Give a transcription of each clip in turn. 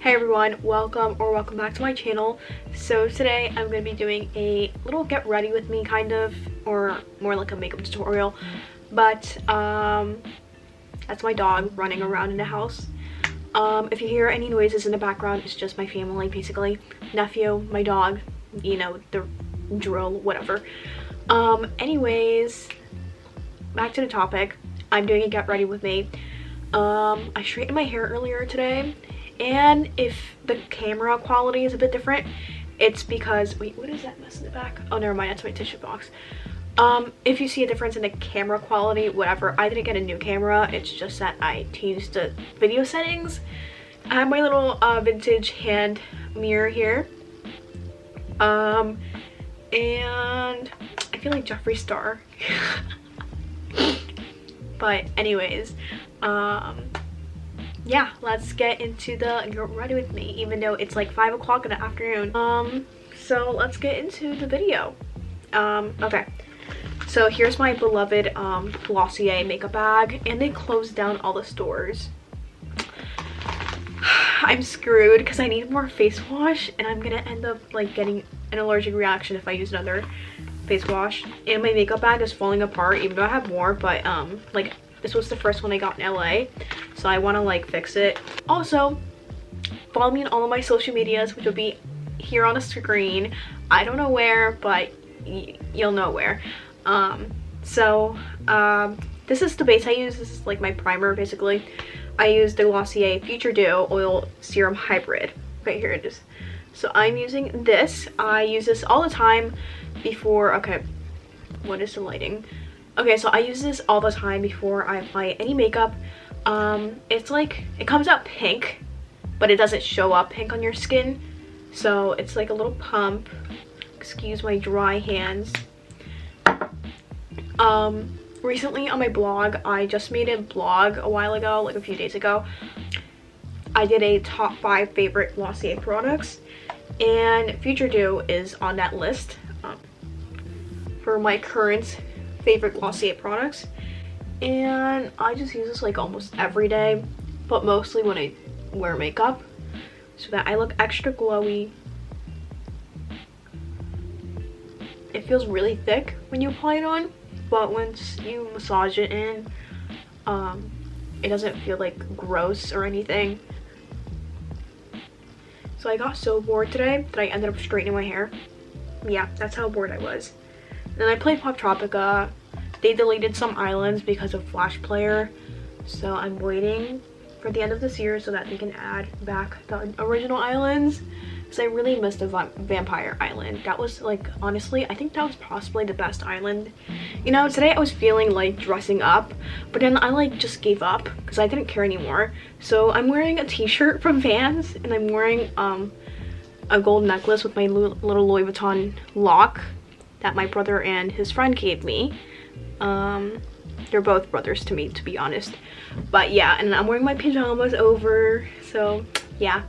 Hey everyone, welcome back to my channel. So today I'm going to be doing a little get ready with me kind of, or more like a makeup tutorial, but that's my dog running around in the house. If you hear any noises in the background, it's just my family basically. Nephew, my dog, you know, the drill, whatever. Anyways, back to the topic. I'm doing a get ready with me. I straightened my hair earlier today, and if the camera quality is a bit different, it's because, wait, what is that mess in the back? Oh, never mind, that's my tissue box. If you see a difference in the camera quality, whatever, I didn't get a new camera, it's just that I changed the video settings. I have my little vintage hand mirror here, and I feel like Jeffree Star. But anyways, yeah, let's get into the get ready with me, even though it's like 5 o'clock in the afternoon. So let's get into the video. Okay, so here's my beloved Glossier makeup bag, and they closed down all the stores. I'm screwed because I need more face wash, and I'm gonna end up like getting an allergic reaction if I use another face wash. And my makeup bag is falling apart, even though I have more, but like this was the first one I got in LA, so I want to like fix it. Also, follow me on all of my social medias, which will be here on the screen. I don't know where, but you'll know where. This is the base I use. This is like my primer basically. I use the Glossier Future Dew Oil Serum Hybrid. Right here it is. So I'm using this. I use this all the time before, okay, what is the lighting? Okay, so I use this all the time before I apply any makeup. It's like, it comes out pink, but it doesn't show up pink on your skin. So it's like a little pump. Excuse my dry hands. Recently on my blog, I just made a blog a while ago, like a few days ago. I did a top 5 favorite Glossier products, and Future Dew is on that list for my current favorite Glossier products. And I just use this like almost every day, but mostly when I wear makeup, so that I look extra glowy. It feels really thick when you apply it on, but once you massage it in, it doesn't feel like gross or anything. So I got so bored today that I ended up straightening my hair. Yeah, that's how bored I was. Then I played Pop Tropica. They deleted some islands because of Flash Player, so I'm waiting for the end of this year so that they can add back the original islands, because I really missed the Vampire Island. That was like, honestly, I think that was possibly the best island. You know, today I was feeling like dressing up, but then I like just gave up because I didn't care anymore. So I'm wearing a t-shirt from Vans, and I'm wearing a gold necklace with my little Louis Vuitton lock that my brother and his friend gave me. They're both brothers to me, to be honest. But yeah, and I'm wearing my pajamas over, so yeah.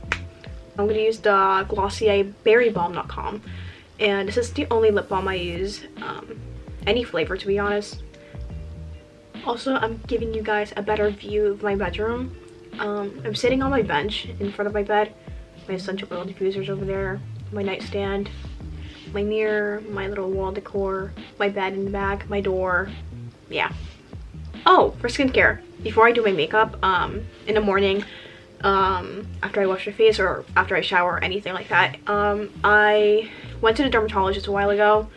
I'm gonna use the Glossier berrybomb.com, and this is the only lip balm I use, any flavor to be honest. Also, I'm giving you guys a better view of my bedroom. I'm sitting on my bench in front of my bed. My essential oil diffuser's over there, my nightstand, my mirror, my little wall decor, my bed in the back, my door. Yeah. Oh, for skincare, before I do my makeup, in the morning, after I wash my face or after I shower or anything like that, I went to the dermatologist a while ago,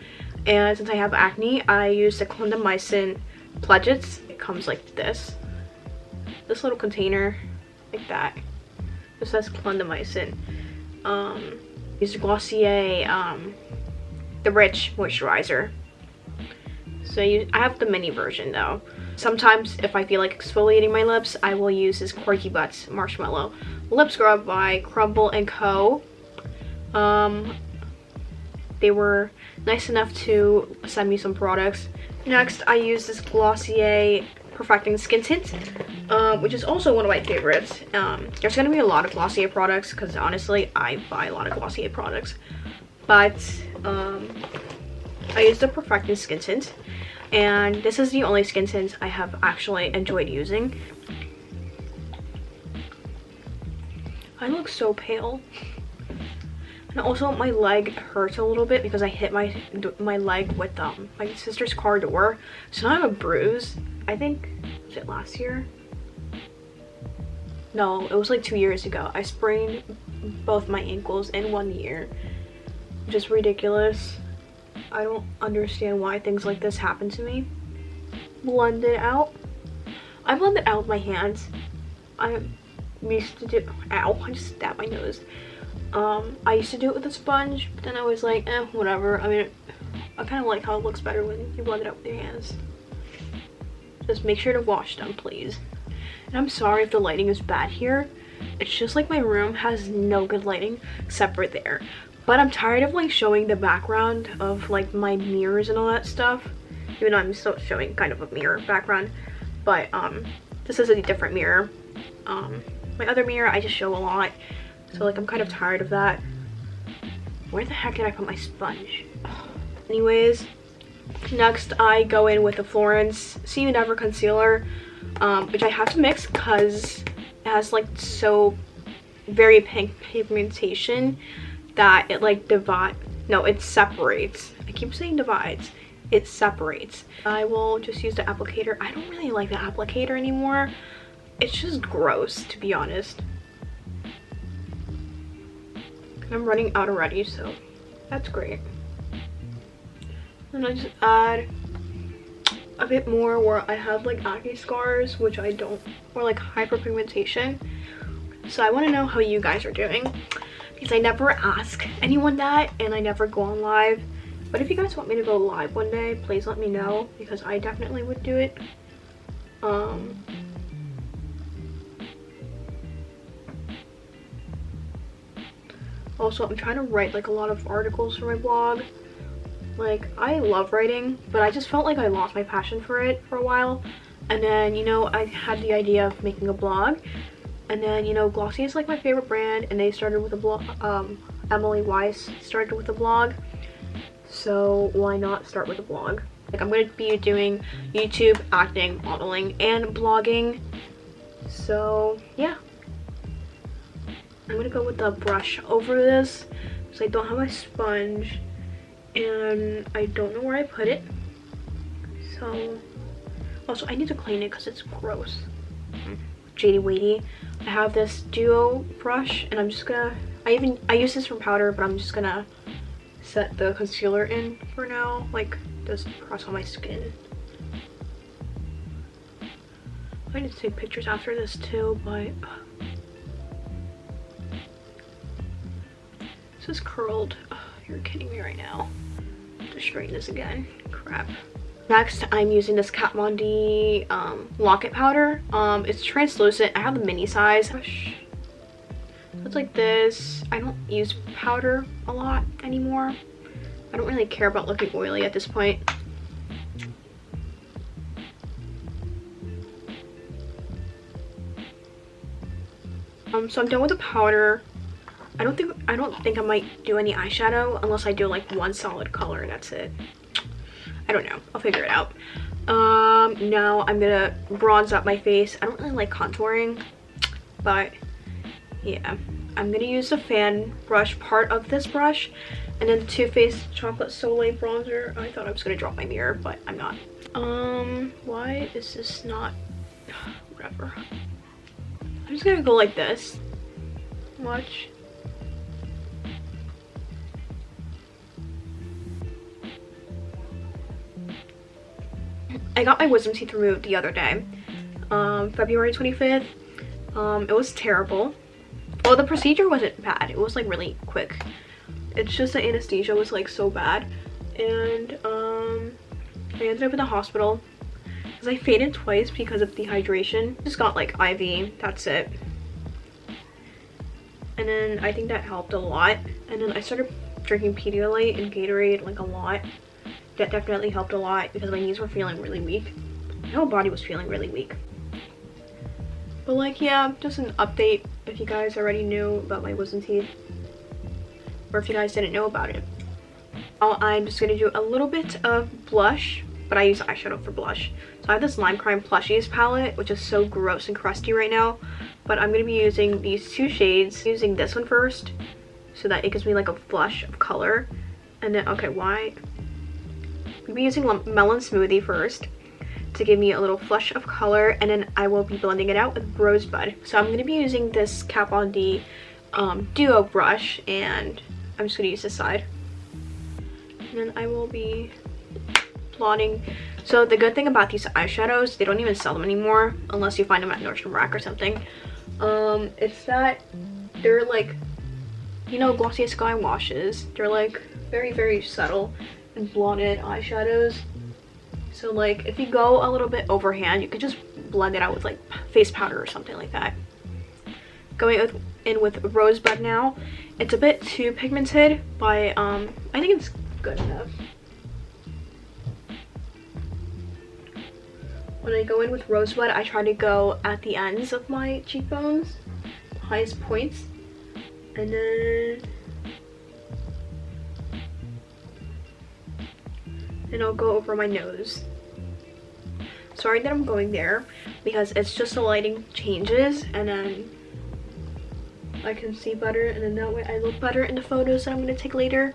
and since I have acne, I use the clindamycin pledgets. It comes like this little container, like that. It says clindamycin. Use the Glossier, the Rich Moisturizer. So I have the mini version though. Sometimes if I feel like exfoliating my lips, I will use this Quirky Butts Marshmallow Lip Scrub by Crumble & Co. They were nice enough to send me some products. Next, I use this Glossier Perfecting Skin Tint, which is also one of my favorites. There's going to be a lot of Glossier products because honestly, I buy a lot of Glossier products. But I use the Perfecting Skin Tint, and this is the only skin tint I have actually enjoyed using. I look so pale. And also my leg hurts a little bit because I hit my leg with my sister's car door. So now I have a bruise. I think, was it last year? No, it was like 2 years ago. I sprained both my ankles in 1 year. Just ridiculous. I don't understand why things like this happen to me. Blend it out. I blend it out with my hands. I used to do, ow, I just stabbed my nose. I used to do it with a sponge, but then I was like, whatever. I mean, I kind of like how it looks better when you blend it out with your hands. Just make sure to wash them, please. And I'm sorry if the lighting is bad here. It's just like my room has no good lighting except right there. But I'm tired of like showing the background of like my mirrors and all that stuff. Even though I'm still showing kind of a mirror background. But this is a different mirror. My other mirror I just show a lot. So like I'm kind of tired of that. Where the heck did I put my sponge? Anyways, next I go in with the Florence See You Never concealer, which I have to mix because it has like so very pink pigmentation that it like it separates. I keep saying divides. It separates. I will just use the applicator. I don't really like the applicator anymore. It's just gross, to be honest. I'm running out already, so that's great. And I just add a bit more where I have like acne scars, which I don't, or like hyperpigmentation. So I want to know how you guys are doing, because I never ask anyone that and I never go on live. But if you guys want me to go live one day, please let me know, because I definitely would do it. Also, I'm trying to write like a lot of articles for my blog. Like, I love writing, but I just felt like I lost my passion for it for a while. And then, you know, I had the idea of making a blog. And then, you know, Glossy is like my favorite brand, and they started with a blog. Emily Weiss started with a blog. So why not start with a blog? Like, I'm going to be doing YouTube, acting, modeling, and blogging. So yeah, I'm going to go with the brush over this because I don't have my sponge and I don't know where I put it. So also I need to clean it because it's gross. Jady Weighty. I have this duo brush and I'm just gonna, I use this for powder, but I'm just gonna set the concealer in for now, like just press on my skin. I need to take pictures after this too, but this is curled. You're kidding me right now. I have to straighten this again. Crap. Next, I'm using this Kat Von D Locket powder. It's translucent. I have the mini size. It's like this. I don't use powder a lot anymore. I don't really care about looking oily at this point. So I'm done with the powder. I don't think I might do any eyeshadow unless I do like one solid color and that's it. I don't know. I'll figure it out. Now I'm gonna bronze up my face. I don't really like contouring, but yeah. I'm gonna use the fan brush part of this brush and then the Too Faced Chocolate Soleil bronzer. I thought I was gonna drop my mirror, but I'm not. Why is this not, whatever. I'm just gonna go like this. Watch. I got my wisdom teeth removed the other day, February 25th. It was terrible. Well, the procedure wasn't bad. It was like really quick. It's just the anesthesia was like so bad. And I ended up in the hospital because I fainted twice because of dehydration. Just got like IV, that's it. And then I think that helped a lot. And then I started drinking Pedialyte and Gatorade like a lot. That definitely helped a lot because my knees were feeling really weak. My whole body was feeling really weak. But like, yeah, just an update if you guys already knew about my wisdom teeth. Or if you guys didn't know about it. Now I'm just going to do a little bit of blush but I use eyeshadow for blush. So I have this Lime Crime Plushies palette, which is so gross and crusty right now, but I'm going to be using these two shades. Using this one first so that it gives me like a flush of color, and then I'm going to be using Melon Smoothie first to give me a little flush of color, and then I will be blending it out with Rosebud. So I'm going to be using this Kat Von D Duo brush, and I'm just going to use this side. And then I will be blotting. So the good thing about these eyeshadows, they don't even sell them anymore unless you find them at Nordstrom Rack or something. It's that they're like, you know, Glossier Sky washes. They're like very, very subtle and blotted eyeshadows. So like if you go a little bit overhand, you could just blend it out with like face powder or something like that. Going in with Rosebud now. It's a bit too pigmented, but I think it's good enough. When I go in with Rosebud, I try to go at the ends of my cheekbones, highest points, and then I'll go over my nose. Sorry that I'm going there because it's just the lighting changes, and then I can see better, and then that way I look better in the photos that I'm going to take later.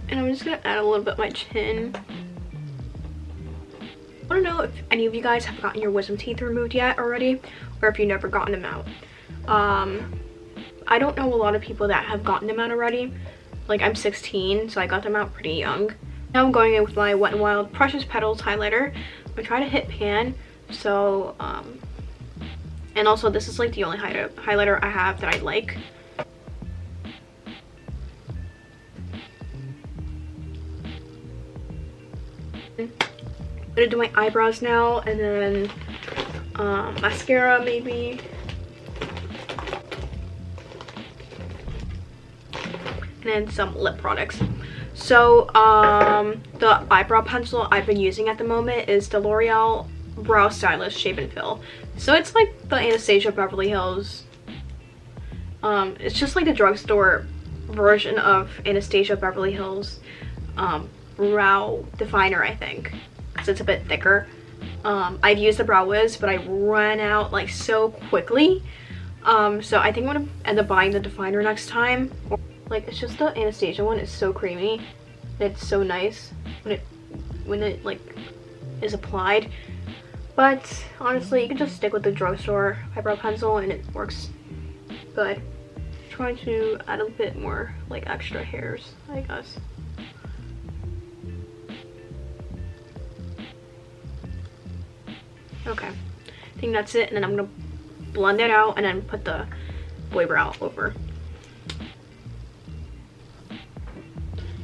And I'm just going to add a little bit of my chin. I want to know if any of you guys have gotten your wisdom teeth removed yet already, or if you've never gotten them out. I don't know a lot of people that have gotten them out already. Like, I'm 16, so I got them out pretty young. Now I'm going in with my Wet n Wild Precious Petals highlighter. I'm going to try to hit pan. So, and also this is like the only highlighter I have that I like. I'm gonna do my eyebrows now, and then mascara maybe. And then some lip products. So the eyebrow pencil I've been using at the moment is the L'Oreal Brow Stylist Shape and Fill. So it's like the Anastasia Beverly Hills. It's just like the drugstore version of Anastasia Beverly Hills brow definer, I think, because it's a bit thicker. I'd used the Brow Wiz, but I ran out like so quickly. So I think I'm gonna end up buying the definer next time. Like, it's just the Anastasia one. It's so creamy. It's so nice when it like is applied. But honestly, you can just stick with the drugstore eyebrow pencil and it works good. Trying to add a bit more like extra hairs, I guess. Okay, I think that's it, and then I'm gonna blend it out and then put the boy brow over.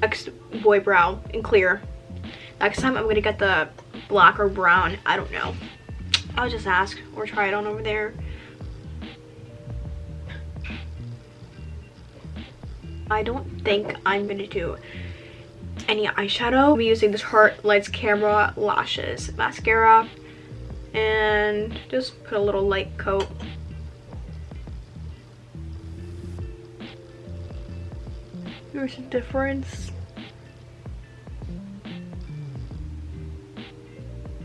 Next, boy brow in clear. Next time I'm gonna get the black or brown, I don't know. I'll just ask or try it on over there. I don't think I'm gonna do any eyeshadow. I'm using this Heart Lights Camera Lashes mascara and just put a little light coat. There's a difference.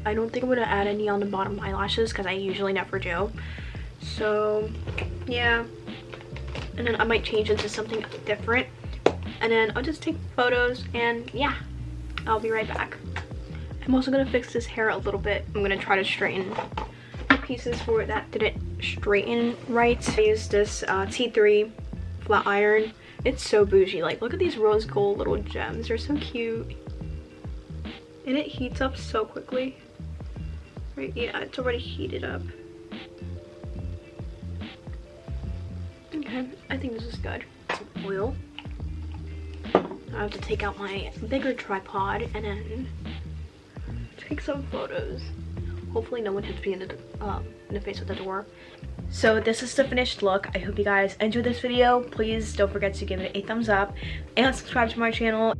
I don't think I'm gonna add any on the bottom eyelashes because I usually never do. So yeah, and then I might change into something different, and then I'll just take photos, and yeah, I'll be right back. I'm also gonna fix this hair a little bit. I'm gonna try to straighten the pieces for it that didn't straighten right. I used this T3 flat iron. It's so bougie. Like, look at these rose gold little gems. They're so cute. And it heats up so quickly. Right, yeah, it's already heated up. Okay, I think this is good. Some oil. I have to take out my bigger tripod and then take some photos. Hopefully no one hits me in the face with the door. So this is the finished look. I hope you guys enjoyed this video. Please don't forget to give it a thumbs up and subscribe to my channel.